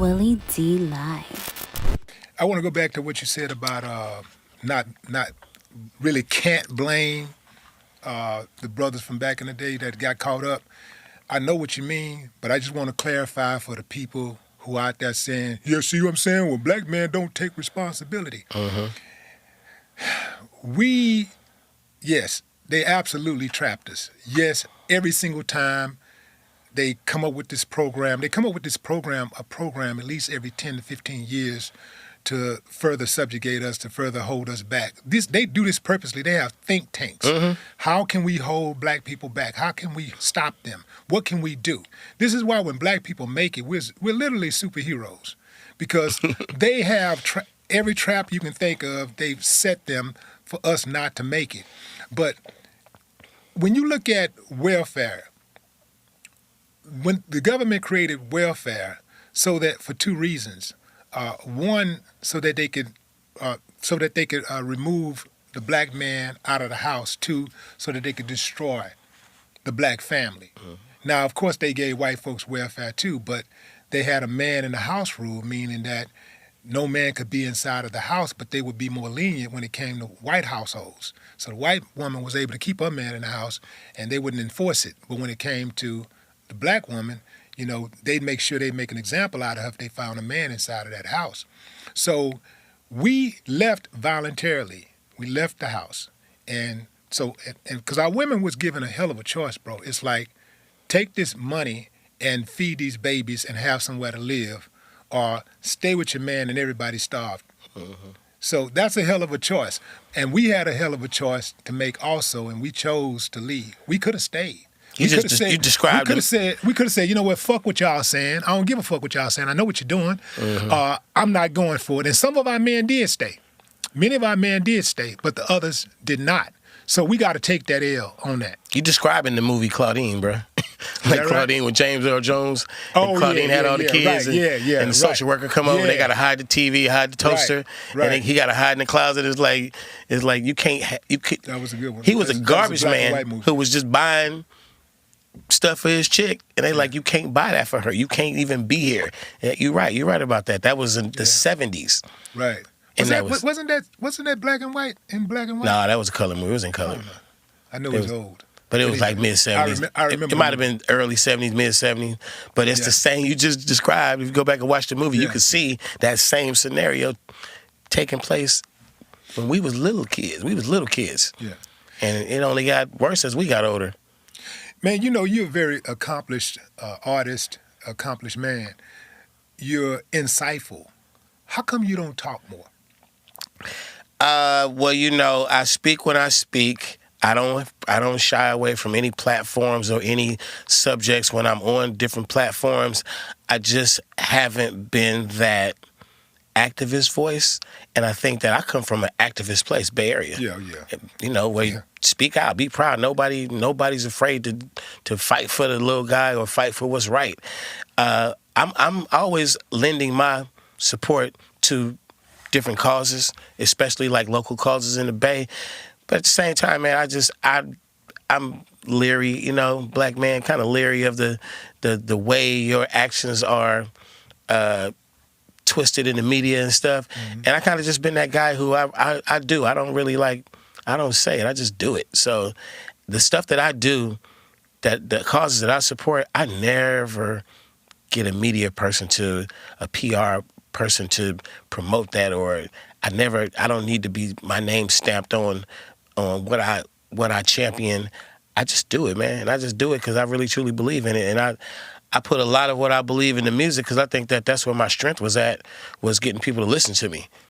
Willie D Live. I want to go back to what you said about not really can't blame the brothers from back in the day that got caught up. I know what you mean, but I just want to clarify for the people who out there saying, yeah, see what I'm saying? Well, black men don't take responsibility. Yes, they absolutely trapped us. Yes, every single time they come up with this program, a program at least every 10 to 15 years to further subjugate us, to further hold us back. They do this purposely. They have think tanks. How can we hold black people back? How can we stop them? What can we do? This is why when black people make it, we're literally superheroes, because they have every trap you can think of, they've set them for us not to make it. But when you look at welfare, when the government created welfare so that for two reasons. One, so that they could remove the black man out of the house. Two, so that they could destroy the black family. Now, of course, they gave white folks welfare too, but they had a man in the house rule, meaning that no man could be inside of the house, but they would be more lenient when it came to white households. So the white woman was able to keep her man in the house, and they wouldn't enforce it. But when it came to the black woman, you know, they'd make sure they make an example out of her if they found a man inside of that house. So we left voluntarily. We left the house. And so, because our women was given a hell of a choice, bro. It's like, take this money and feed these babies and have somewhere to live, or stay with your man and everybody starved. So that's a hell of a choice. And we had a hell of a choice to make also, and we chose to leave. We could have stayed. You described it. We could have said, you know what, fuck what y'all saying. I don't give a fuck what y'all saying. I know what you're doing. I'm not going for it. And some of our men did stay. Many of our men did stay, but the others did not. So we got to take that L on that. You describing the movie Claudine, bro. Like Claudine with James Earl Jones. Oh, Claudine had all the kids. Right, and the social worker come over. They got to hide the TV, hide the toaster. And he got to hide in the closet. It's like you can't. That was a good one. He was a garbage man who was just buying stuff for his chick, and they like, you can't buy that for her. You can't even be here. You're right about that. That was in the 70s. Right. Wasn't that black and white? In black and white? No, that was a color movie. It was in color. I know it was old. But it was like mid-70s. I remember. It might have been early 70s, mid-70s. But it's the same you just described. If you go back and watch the movie, you can see that same scenario taking place when we was little kids. Yeah. And it only got worse as we got older. Man, you know, you're a very accomplished artist, accomplished man. You're insightful. How come you don't talk more? Well, you know, I speak when I speak. I don't shy away from any platforms or any subjects when I'm on different platforms. I just haven't been that activist voice, and I think that I come from an activist place, Bay Area. Yeah. You know, where you speak out, be proud. Nobody's afraid to fight for the little guy or fight for what's right. I'm always lending my support to different causes, especially like local causes in the Bay. But at the same time, man, I'm leery, you know, black man, kind of leery of the way your actions are twisted in the media and stuff. And I kind of just been that guy who I do. I don't really I don't say it. I just do it. So the stuff that I do, the causes that I support, I never get a media person to a PR person to promote that, or I don't need to be my name stamped on what I champion. I just do it, man. And I just do it because I really truly believe in it. And I put a lot of what I believe in the music because I think that that's where my strength was getting people to listen to me.